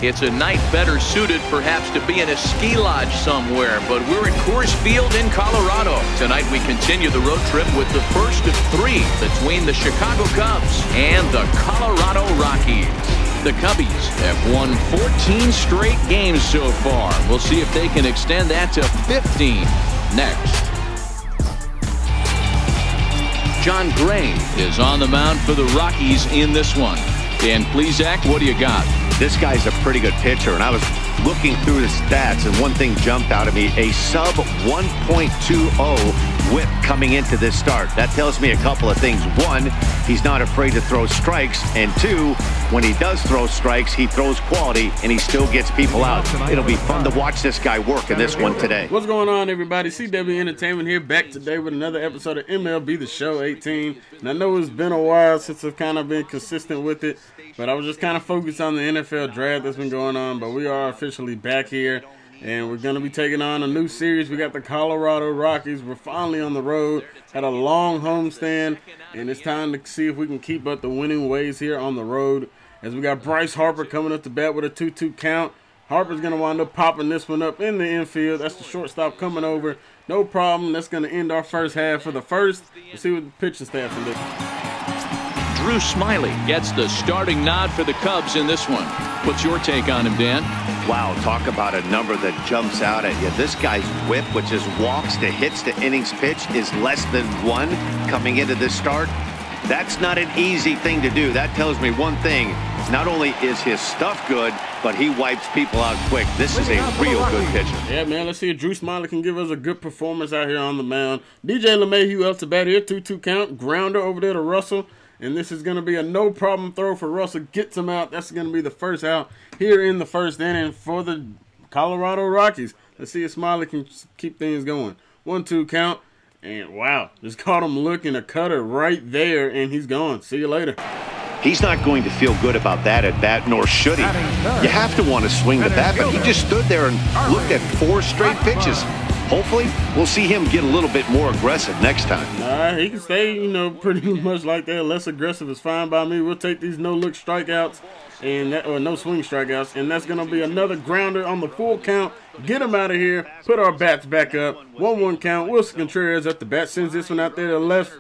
It's a night better suited perhaps to be in a ski lodge somewhere, but we're at Coors Field in Colorado. Tonight we continue the road trip with the first of 3 between the Chicago Cubs and the Colorado Rockies. The Cubbies have won 14 straight games so far. We'll see if they can extend that to 15 next. John Gray is on the mound for the Rockies in this one. Dan Plesac, what do you got? This guy's a pretty good pitcher, and I was looking through the stats, and one thing jumped out at me: a sub 1.20 whip coming into this start. That tells me a couple of things. One, he's not afraid to throw strikes, and two, when he does throw strikes, he throws quality, and he still gets people out. It'll be fun to watch this guy work in this one today. What's going on, everybody? CW Entertainment here, back today with another episode of MLB The Show 18. And I know it's been a while since I've kind of been consistent with it, but I was just kind of focused on the NFL draft that's been going on. But we are officially back here, and we're going to be taking on a new series. We got the Colorado Rockies. We're finally on the road. Had a long homestand, and it's time to see if we can keep up the winning ways here on the road. As we got Bryce Harper coming up to bat with a 2-2 count. Harper's going to wind up popping this one up in the infield. That's the shortstop coming over. No problem. That's going to end our first half for the first. Let's see what the pitching staff can do. Drew Smyly gets the starting nod for the Cubs in this one. What's your take on him, Dan? Wow, talk about a number that jumps out at you. This guy's whip, which is walks to hits to innings pitch, is less than 1 coming into this start. That's not an easy thing to do. That tells me one thing. Not only is his stuff good, but he wipes people out quick. This is a real good pitcher. Yeah, man, let's see if Drew Smyly can give us a good performance out here on the mound. DJ LeMahieu up to bat here, 2-2 count. Grounder over there to Russell. And this is going to be a no-problem throw for Russell. Gets him out. That's going to be the first out here in the first inning for the Colorado Rockies. Let's see if Smyly can keep things going. 1-2 count. And, wow, just caught him looking, a cutter right there, and he's gone. See you later. He's not going to feel good about that at bat, nor should he. You have to want to swing the bat, but he just stood there and looked at 4 straight pitches. Hopefully, we'll see him get a little bit more aggressive next time. He can stay, pretty much like that. Less aggressive is fine by me. We'll take these no-look strikeouts or no-swing strikeouts, and that's going to be another grounder on the full count. Get him out of here. Put our bats back up. 1-1 count. Wilson Contreras at the bat. Sends this one out there to left.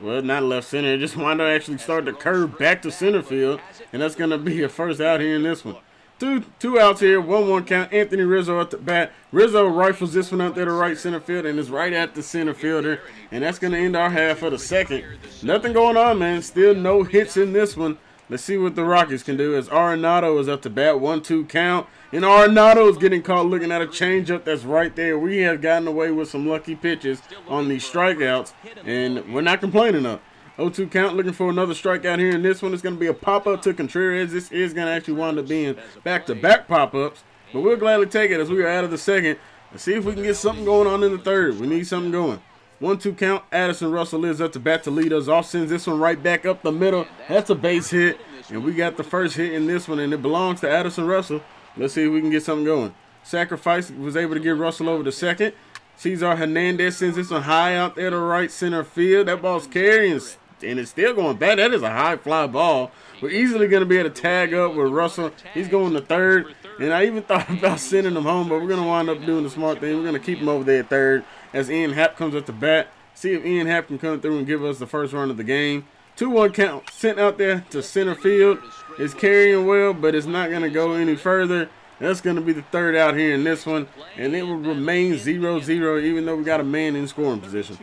Well, not left center. Just wind up actually start to curve back to center field, and that's going to be a first out here in this one. Two outs here, 1-1 count. Anthony Rizzo at the bat. Rizzo rifles this one out there to right center field, and is right at the center fielder. And that's going to end our half of the second. Nothing going on, man. Still no hits in this one. Let's see what the Rockies can do as Arenado is up to bat, 1-2 count. And Arenado is getting caught looking at a changeup that's right there. We have gotten away with some lucky pitches on these strikeouts, and we're not complaining of. 0-2 count, looking for another strikeout here in this one. It's going to be a pop-up to Contreras. This is going to actually wind up being back-to-back pop-ups, but we'll gladly take it as we are out of the second. Let's see if we can get something going on in the third. We need something going. 1-2 count. Addison Russell is up to bat to lead us off. Sends this one right back up the middle. That's a base hit, and we got the first hit in this one, and it belongs to Addison Russell. Let's see if we can get something going. Sacrifice was able to get Russell over to second. Cesar Hernandez sends this one high out there to right center field. That ball's carrying, and it's still going back. That is a high fly ball. We're easily going to be able to tag up with Russell. He's going to third, and I even thought about sending him home, but we're going to wind up doing the smart thing. We're going to keep him over there at third as Ian Happ comes up to bat. See if Ian Happ can come through and give us the first run of the game. 2-1 count sent out there to center field. It's carrying well, but it's not going to go any further. That's going to be the third out here in this one, and it will remain 0-0 even though we got a man in scoring position.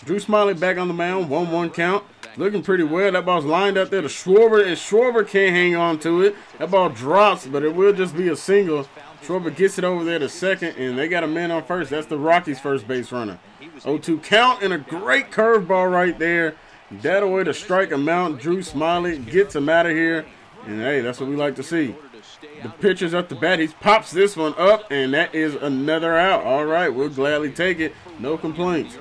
Drew Smyly back on the mound, 1-1 count. Looking pretty well. That ball's lined out there to Schwarber, and Schwarber can't hang on to it. That ball drops, but it will just be a single. Schwarber gets it over there to second, and they got a man on first. That's the Rockies' first base runner. 0-2 count, and a great curveball right there. That away to strike him out. Drew Smyly gets him out of here, and hey, that's what we like to see. The pitcher's up the bat. He pops this one up, and that is another out. All right, we'll gladly take it. No complaints.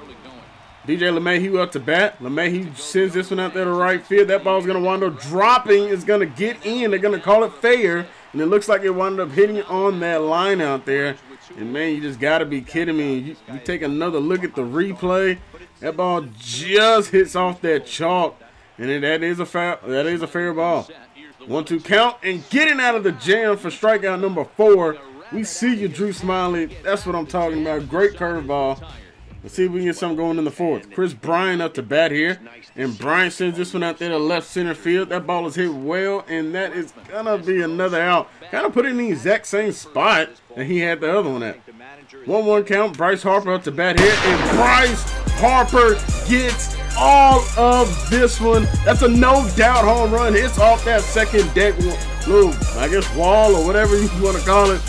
DJ LeMahieu up to bat. LeMahieu sends this one out there to right field. That ball's going to wind up dropping. It's going to get in. They're going to call it fair, and it looks like it wound up hitting on that line out there. And, man, you just got to be kidding me. You take another look at the replay. That ball just hits off that chalk, and that is a fair ball. 1-2 count and getting out of the jam for strikeout number 4. We see you, Drew Smiley. That's what I'm talking about. Great curveball. Let's see if we can get something going in the 4th. Chris Bryant up to bat here. And Bryant sends this one out there to left center field. That ball is hit well, and that is going to be another out. Kind of put it in the exact same spot that he had the other one at. 1-1 count. Bryce Harper up to bat here. And Bryce Harper gets all of this one. That's a no-doubt home run. It's off that second deck, little, I guess, wall or whatever you want to call it.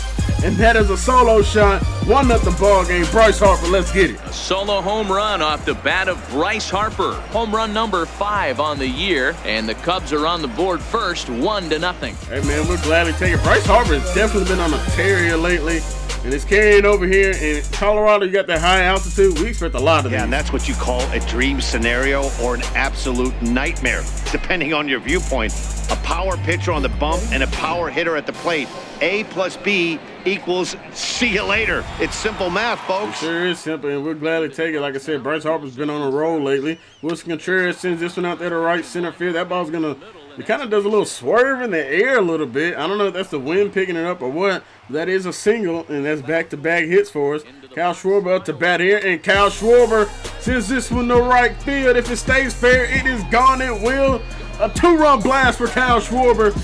And that is a solo shot. 1-0 ball game. Bryce Harper, let's get it. A solo home run off the bat of Bryce Harper. Home run number 5 on the year. And the Cubs are on the board first, 1-0. Hey, man, we're gladly taking it. Bryce Harper has definitely been on a tear here lately. And it's carrying over here in Colorado. You got that high altitude. We expect a lot of these. Yeah, and that's what you call a dream scenario or an absolute nightmare, depending on your viewpoint. A power pitcher on the bump and a power hitter at the plate. A plus B equals see you later. It's simple math, folks. It sure is simple, and we'll gladly take it. Like I said, Bryce Harper's been on a roll lately. Wilson Contreras sends this one out there to right center field. That ball's going to, it kind of does a little swerve in the air a little bit. I don't know if that's the wind picking it up or what. That is a single, and that's back-to-back hits for us. Kyle Schwarber up to bat here, and Kyle Schwarber sends this one to right field. If it stays fair, it is gone. It will. A 2-run blast for Kyle Schwarber.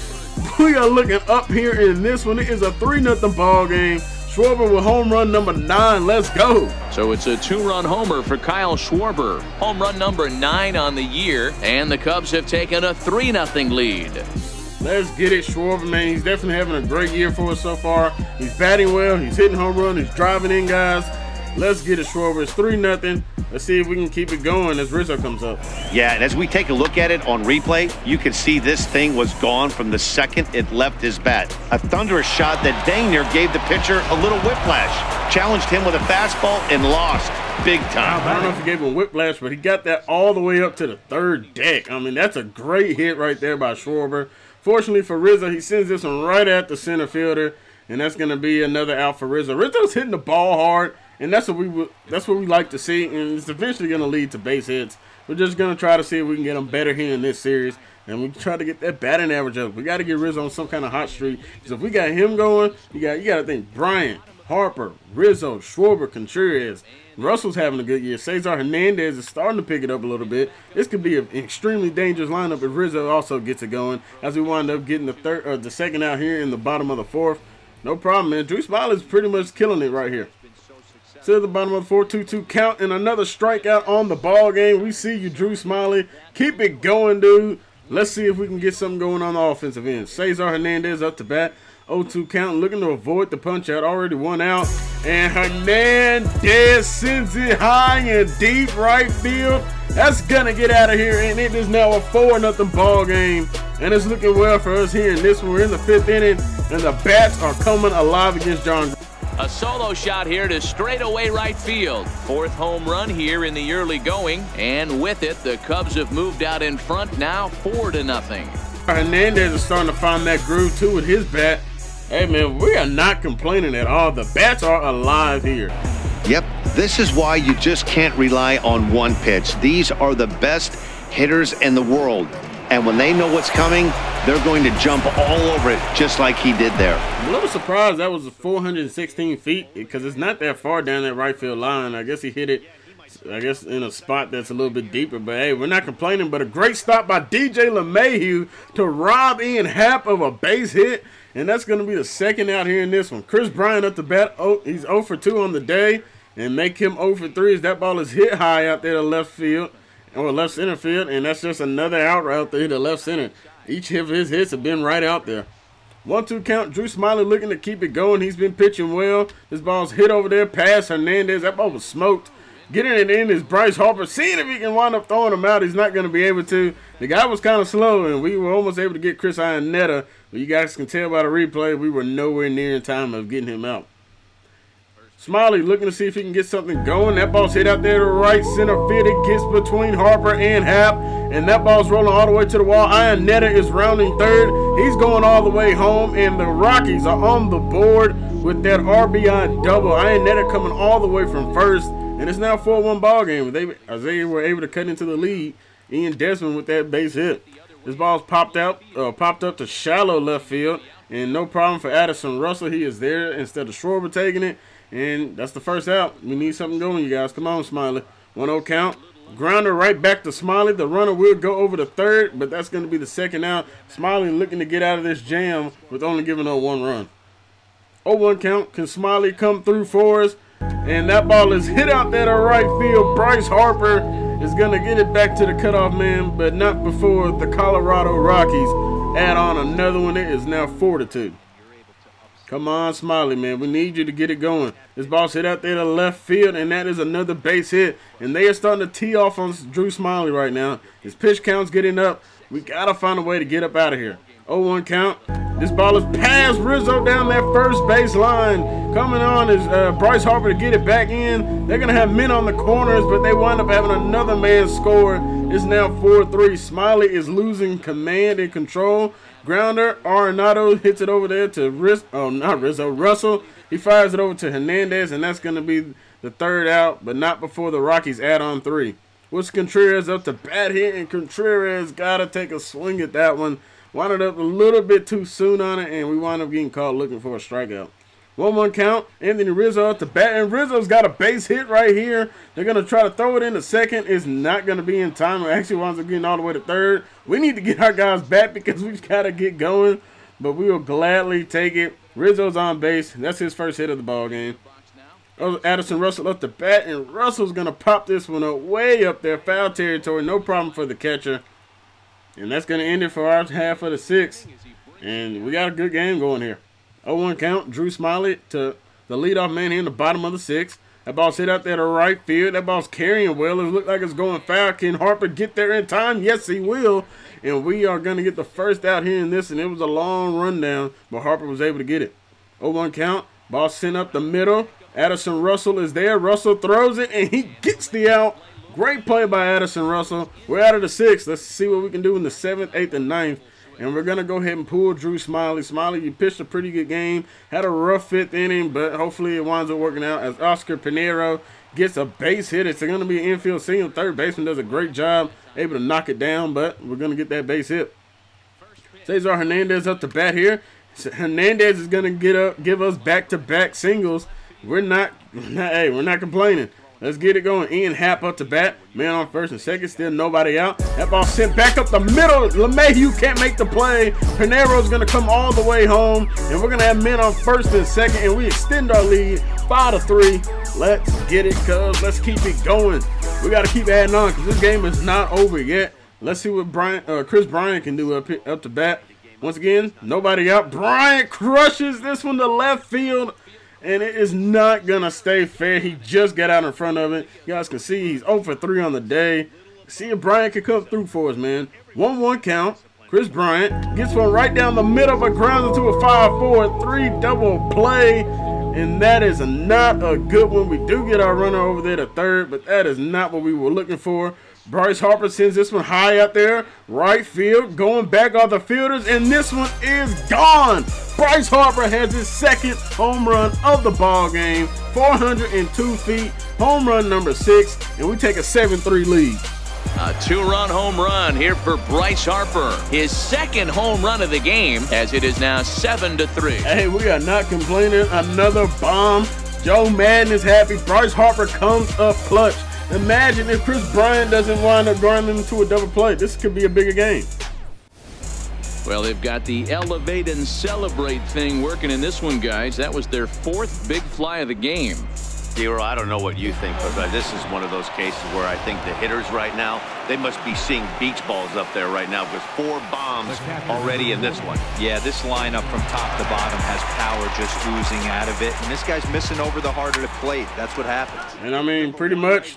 We are looking up here in this one. It is a 3-0 ball game. Schwarber with home run number 9. Let's go. So it's a 2-run homer for Kyle Schwarber. Home run number 9 on the year. And the Cubs have taken a 3-0 lead. Let's get it, Schwarber, man. He's definitely having a great year for us so far. He's batting well. He's hitting home run. He's driving in guys. Let's get it, Schwarber. It's 3-0. Let's see if we can keep it going as Rizzo comes up. Yeah, and as we take a look at it on replay, you can see this thing was gone from the second it left his bat. A thunderous shot that dang near gave the pitcher a little whiplash. Challenged him with a fastball and lost big time. I don't know if he gave him whiplash, but he got that all the way up to the 3rd deck. I mean, that's a great hit right there by Schwarber. Fortunately for Rizzo, he sends this one right at the center fielder, and that's going to be another out for Rizzo. Rizzo's hitting the ball hard. And that's what we like to see, and it's eventually going to lead to base hits. We're just going to try to see if we can get them better here in this series, and we try to get that batting average up. We got to get Rizzo on some kind of hot streak, because if we got him going, you got to think Bryant, Harper, Rizzo, Schwarber, Contreras. Russell's having a good year. Cesar Hernandez is starting to pick it up a little bit. This could be an extremely dangerous lineup if Rizzo also gets it going, as we wind up getting the second out here in the bottom of the 4th. No problem, man. Drew Smiley's pretty much killing it right here. To the bottom of the 4-2 count and another strikeout on the ball game. We see you, Drew Smiley. Keep it going, dude. Let's see if we can get something going on the offensive end. Cesar Hernandez up to bat. 0-2 count, looking to avoid the punch out. Already 1 out. And Hernandez sends it high and deep right field. That's going to get out of here. And it is now a 4-0 ball game. And it's looking well for us here in this one. We're in the 5th inning. And the bats are coming alive against John. A solo shot here to straightaway right field. 4th home run here in the early going. And with it, the Cubs have moved out in front now 4-0. Hernandez is starting to find that groove too with his bat. Hey, man, we are not complaining at all. The bats are alive here. Yep, this is why you just can't rely on one pitch. These are the best hitters in the world. And when they know what's coming, they're going to jump all over it just like he did there. I'm a little surprised that was 416 feet because it's not that far down that right field line. I guess he hit it, I guess, in a spot that's a little bit deeper. But, hey, we're not complaining. But a great stop by DJ LeMahieu to rob Ian Happ of a base hit. And that's going to be the second out here in this one. Chris Bryant up the bat. Oh, he's 0 for 2 on the day. And make him 0 for 3 as that ball is hit high out there to left field. Or left center field, and that's just another out route there to left center. Each of his hits have been right out there. 1-2 count. Drew Smiley looking to keep it going. He's been pitching well. This ball's hit over there past Hernandez. That ball was smoked. Getting it in is Bryce Harper. Seeing if he can wind up throwing him out. He's not going to be able to. The guy was kind of slow, and we were almost able to get Chris Iannetta. But you guys can tell by the replay, we were nowhere near in time of getting him out. Smiley looking to see if he can get something going. That ball's hit out there to right center field. It gets between Harper and Happ, and that ball's rolling all the way to the wall. Iannetta is rounding 3rd. He's going all the way home, and the Rockies are on the board with that RBI double. Iannetta coming all the way from 1st, and it's now a 4-1 ball game. They were able to cut into the lead. Ian Desmond with that base hit. This ball's popped up to shallow left field, and no problem for Addison Russell. He is there instead of Schwarber taking it, and that's the first out. We need something going, you guys. Come on, Smiley. 1-0 count. Grounder right back to Smiley. The runner will go over to third, but that's going to be the second out. Smiley looking to get out of this jam with only giving up 1 run. 0-1 count. Can Smiley come through for us? And that ball is hit out there to right field. Bryce Harper is going to get it back to the cutoff man, but not before the Colorado Rockies add on another one. It is now 4-2. Come on, Smiley, man. We need you to get it going. This ball's hit out there to left field, and that is another base hit. And they are starting to tee off on Drew Smiley right now. His pitch count's getting up. We got to find a way to get up out of here. 0-1 count. This ball is past Rizzo down that first base line. Coming on is Bryce Harper to get it back in. They're going to have men on the corners, but they wind up having another man score. It's now 4-3. Smiley is losing command and control. Grounder, Arenado hits it over there to Russell. He fires it over to Hernandez, and that's going to be the third out, but not before the Rockies add on 3. What's Contreras up to bat here, and Contreras got to take a swing at that one. Wound up a little bit too soon on it, and we wound up getting caught looking for a strikeout. 1-1 count. Anthony Rizzo up to bat, and Rizzo's got a base hit right here. They're going to try to throw it into second. It's not going to be in time. It actually winds up getting all the way to third. We need to get our guys back because we got to get going, but we will gladly take it. Rizzo's on base. That's his first hit of the ball game. Addison Russell up to bat, and Russell's going to pop this one up way up there. Foul territory. No problem for the catcher. And that's going to end it for our half of the 6th. And we got a good game going here. 0-1 count. Drew Smiley to the leadoff man here in the bottom of the 6th. That ball's hit out there to right field. That ball's carrying well. It looks like it's going foul. Can Harper get there in time? Yes, he will. And we are going to get the first out here in this. And it was a long rundown, but Harper was able to get it. 0-1 count. Ball sent up the middle. Addison Russell is there. Russell throws it, and he gets the out. Great play by Addison Russell. We're out of the 6th. Let's see what we can do in the 7th, 8th, and 9th. And we're going to go ahead and pull Drew Smiley. Smiley, you pitched a pretty good game. Had a rough 5th inning, but hopefully it winds up working out as Oscar Pinheiro gets a base hit. It's going to be an infield single. Third baseman does a great job, able to knock it down, but we're going to get that base hit. Cesar Hernandez up to bat here. Hernandez is going to give us back-to-back singles. We're not complaining. Let's get it going. Ian Happ up to bat. Man on first and second. Still nobody out. That ball sent back up the middle. LeMahieu can't make the play. Pinheiro's going to come all the way home. And we're going to have men on first and second. And we extend our lead 5-3. Let's get it, cuz. Let's keep it going. We got to keep adding on because this game is not over yet. Let's see what Chris Bryant can do up to bat. Once again, nobody out. Bryant crushes this one to left field. And it is not going to stay fair. He just got out in front of it. You guys can see he's 0 for 3 on the day. See if Bryant can come through for us, man. 1-1 count. Chris Bryant gets one right down the middle, but grounds into a 5-4, 3 double play. And that is not a good one. We do get our runner over there to third, but that is not what we were looking for. Bryce Harper sends this one high out there. Right field, going back off the fielders, and this one is gone. Bryce Harper has his second home run of the ball game. 402 feet, home run number 6, and we take a 7-3 lead. A 2-run home run here for Bryce Harper. His second home run of the game, as it is now 7-3. Hey, we are not complaining. Another bomb. Joe Madden is happy. Bryce Harper comes up clutch. Imagine if Chris Bryant doesn't wind up grinding into a double play. This could be a bigger game. Well, they've got the elevate and celebrate thing working in this one, guys. That was their 4th big fly of the game. Zero, I don't know what you think, but this is one of those cases where I think the hitters right now, they must be seeing beach balls up there right now with 4 bombs already in this one. Yeah, this lineup from top to bottom has power just oozing out of it, and this guy's missing over the heart of the plate. That's what happens. And I mean, pretty much,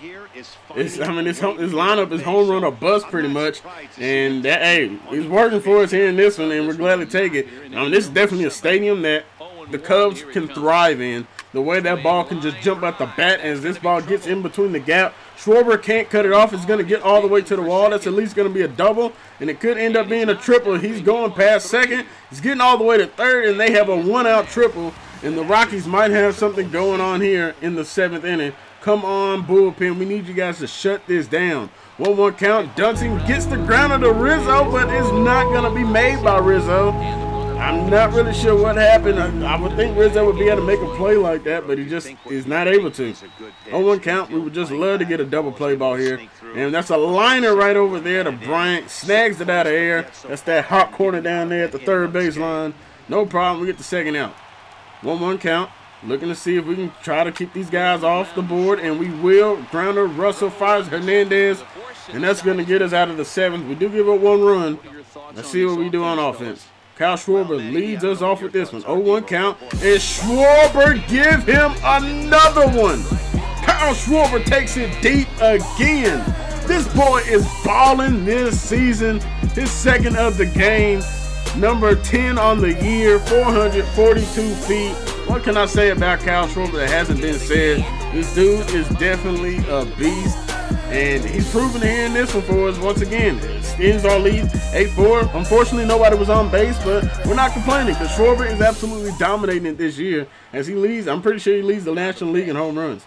this lineup is home run or bust pretty much, and that, hey, it's working for us here in this one, and we're glad to take it. I mean, this is definitely a stadium that the Cubs can thrive in. The way that ball can just jump out the bat as this ball gets in between the gap. Schwarber can't cut it off. It's going to get all the way to the wall. That's at least going to be a double, and it could end up being a triple. He's going past second. He's getting all the way to third, and they have a 1-out triple, and the Rockies might have something going on here in the 7th inning. Come on, bullpen. We need you guys to shut this down. 1-1 count. Dunson gets the grounder to Rizzo, but it's not going to be made by Rizzo. I'm not really sure what happened. I would think Rizzo would be able to make a play like that, but he just is not able to. 0-1 count. We would just love to get a double play ball here. And that's a liner right over there to Bryant. Snags it out of air. That's that hot corner down there at the third baseline. No problem. We get the second out. 1-1 count. Looking to see if we can try to keep these guys off the board, and we will. Grounder, Russell fires Hernandez, and that's going to get us out of the seventh. We do give up 1 run. Let's see what we do on offense. Kyle Schwarber leads us off with this one. 0-1 count, and Schwarber give him another one. Kyle Schwarber takes it deep again. This boy is balling this season. His second of the game. Number 10 on the year, 442 feet. What can I say about Kyle Schwarber that hasn't been said? This dude is definitely a beast, and he's proven here in this one for us once again. Extends our lead 8-4. Unfortunately, nobody was on base, but we're not complaining because Schwarber is absolutely dominating it this year as he leads. I'm pretty sure he leads the National League in home runs.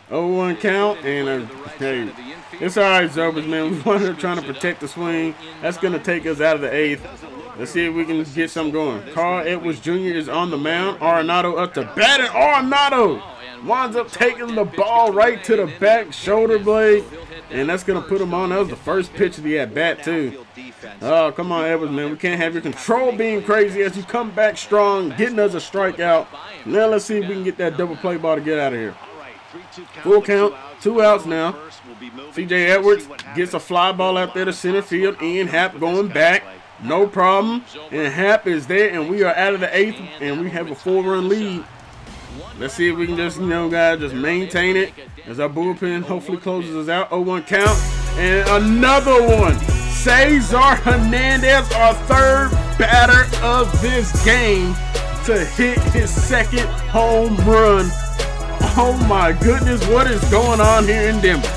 0-1 count, and hey, it's all right, Zobers, man. We wanted to try to protect the swing. That's going to take us out of the 8th. Let's see if we can get something going. Carl Edwards Jr. is on the mound. Arenado up to bat, and Arenado winds up taking the ball right to the back shoulder blade, and that's going to put him on. That was the first pitch of the at-bat, too. Oh, come on, Edwards, man. We can't have your control being crazy as you come back strong, getting us a strikeout. Now let's see if we can get that double play ball to get out of here. Full count, 2 outs now. C.J. Edwards gets a fly ball out there to center field. Ian Happ going back. No problem. And Happ is there, and we are out of the 8th, and we have a 4-run lead. Let's see if we can just, guys, just maintain it as our bullpen hopefully closes us out. 0-1 count. And another one. Cesar Hernandez, our third batter of this game, to hit his second home run. Oh my goodness, what is going on here in Denver?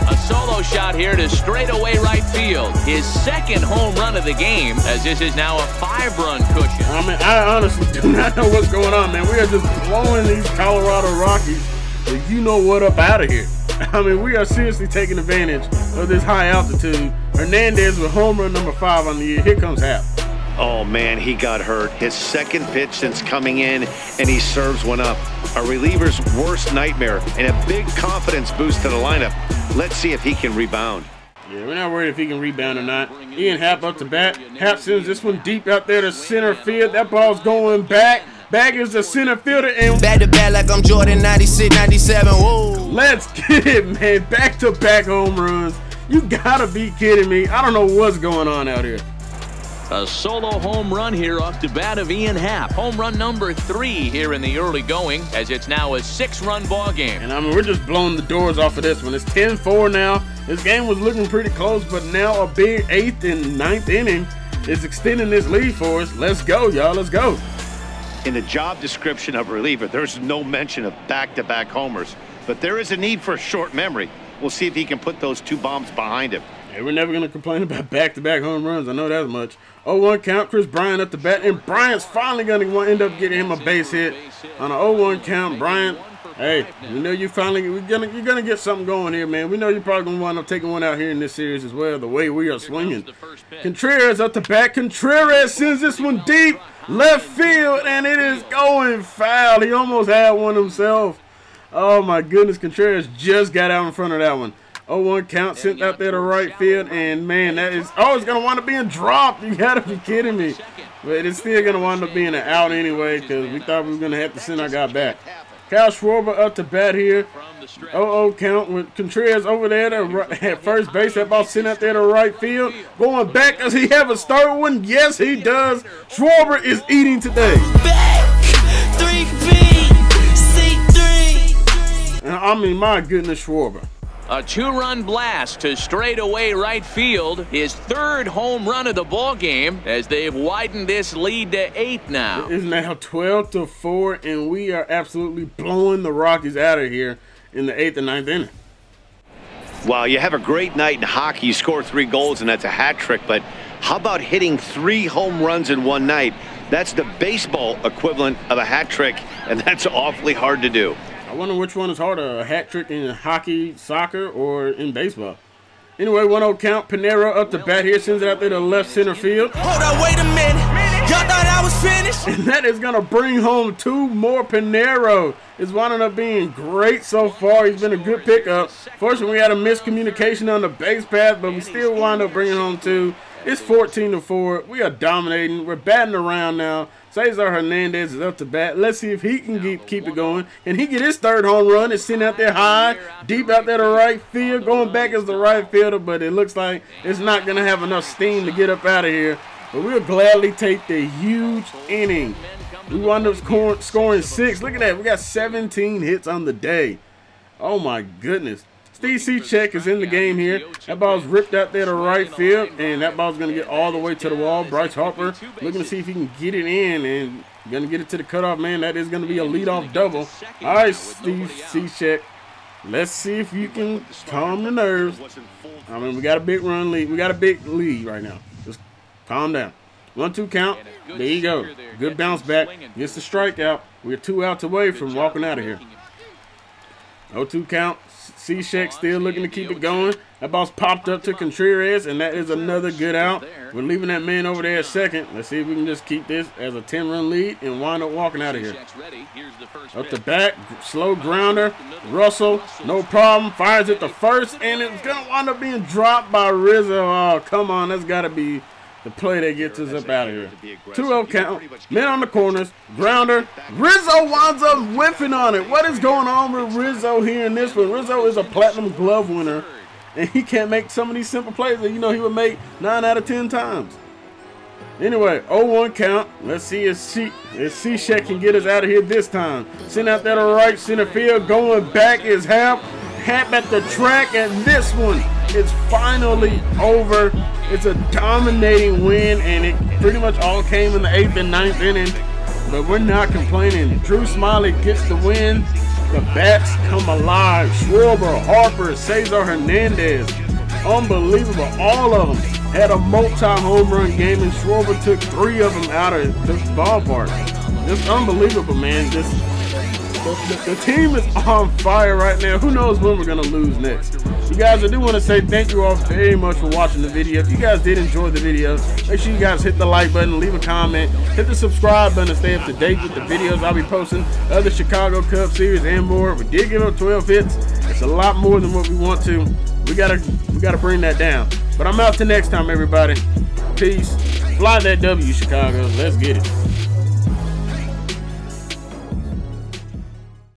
A solo shot here to straightaway right field. His second home run of the game, as this is now a 5-run cushion. I mean, I honestly do not know what's going on, man. We are just blowing these Colorado Rockies, but you know what, up out of here. I mean, we are seriously taking advantage of this high altitude. Hernandez with home run number 5 on the year. Here comes Happ. Oh, man, he got hurt. His second pitch since coming in, and he serves one up. A reliever's worst nightmare and a big confidence boost to the lineup. Let's see if he can rebound. Yeah, we're not worried if he can rebound or not. Ian Happ up to bat. Happ sends this one deep out there to center field. That ball's going back. Back is the center fielder, and back to back like I'm Jordan 96, 97. Whoa. Let's get it, man. Back-to-back home runs. You gotta be kidding me. I don't know what's going on out here. A solo home run here off the bat of Ian Happ. Home run number 3 here in the early going, as it's now a 6-run ball game. And I mean, we're just blowing the doors off of this one. It's 10-4 now. This game was looking pretty close, but now a big 8th and 9th inning is extending this lead for us. Let's go, y'all. Let's go. In the job description of reliever, there's no mention of back-to-back homers, but there is a need for a short memory. We'll see if he can put those 2 bombs behind him. Hey, we're never going to complain about back-to-back home runs. I know that much. 0-1 count. Chris Bryant up the bat, and Bryant's finally going to end up getting him a base hit on an 0-1 count. Bryant, hey, we know you're gonna get something going here, man. We know you're probably going to wind up taking one out here in this series as well, the way we are swinging. Contreras up the bat. Contreras sends this one deep left field, and it is going foul. He almost had one himself. Oh, my goodness. Contreras just got out in front of that one. 0-1 count sent out there to right field, and man, that is, oh, it's going to wind up being dropped. You got to be kidding me. But it's still going to wind up being an out anyway because we thought we were going to have to send our guy back. Kyle Schwarber up to bat here. 0-0 count with Contreras over there at first base. That ball sent out there to right field. Going back, does he have a start one? Yes, he does. Schwarber is eating today. Back, 3B, C3. I mean, my goodness, Schwarber. A 2-run blast to straightaway right field. His 3rd home run of the ball game as they've widened this lead to 8 now. It is now 12-4, and we are absolutely blowing the Rockies out of here in the 8th and 9th inning. Wow, you have a great night in hockey. You score 3 goals, and that's a hat trick. But how about hitting 3 home runs in one night? That's the baseball equivalent of a hat trick, and that's awfully hard to do. I wonder which one is harder, a hat trick in hockey, soccer, or in baseball. Anyway, 1-0 count. Pinero up to bat here, sends it out there to left center field. Hold on, wait a minute. Y'all thought I was finished? And that is going to bring home 2 more. Pinero is winding up being great so far. He's been a good pickup. Fortunately, we had a miscommunication on the base path, but we still wind up bringing home 2. It's 14-4. We are dominating. We're batting around now. Cesar Hernandez is up to bat. Let's see if he can keep it going. And he get his 3rd home run. It's sitting out there high, deep out there to right field. Going back as the right fielder, but it looks like it's not going to have enough steam to get up out of here. But we'll gladly take the huge inning. We wound up scoring 6. Look at that. We got 17 hits on the day. Oh, my goodness. Steve Cishek is in the game here. That ball's ripped out there to right field, and that ball's going to get all the way to the wall. Bryce Harper looking to see if he can get it in, and going to get it to the cutoff man. That is going to be a leadoff double. All right, Steve Cishek. Let's see if you can calm the nerves. I mean, we got a big run lead. We got a big lead right now. Just calm down. 1-2 count. There you go. Good bounce back. Gets the strikeout. We're 2 outs away from walking out of here. 0-2 count. Cishek still looking to keep it going. That ball's popped up to Contreras, and that is another good out. We're leaving that man over there at second. Let's see if we can just keep this as a 10-run lead and wind up walking out of here. Up the back, slow grounder. Russell, no problem. Fires it to first, and it's going to wind up being dropped by Rizzo. Oh, come on. That's got to be the play that gets us up out of here. 2-0 count. Men on the corners. Grounder. Rizzo winds up whiffing on it. What is going on with Rizzo here in this one? Rizzo is a platinum glove winner, and he can't make some of these simple plays that you know he would make 9 out of 10 times. Anyway, 0-1 count. Let's see if Cishek can get us out of here this time. Send out there to right center field. Going back is Hap. Hap at the track, and this one is finally over. It's a dominating win, and it pretty much all came in the 8th and 9th inning. But we're not complaining. Drew Smiley gets the win. The bats come alive. Schwarber, Harper, Cesar Hernandez. Unbelievable. All of them had a multi-home run game, and Schwarber took 3 of them out of the ballpark. It's unbelievable, man. The team is on fire right now. Who knows when we're going to lose next. You guys, I do want to say thank you all very much for watching the video. If you guys did enjoy the video, make sure you guys hit the like button, leave a comment, hit the subscribe button to stay up to date with the videos I'll be posting, other Chicago Cubs series and more. We did give up 12 hits. It's a lot more than what we want to. We gotta bring that down. But I'm out till next time, everybody. Peace. Fly that W, Chicago. Let's get it.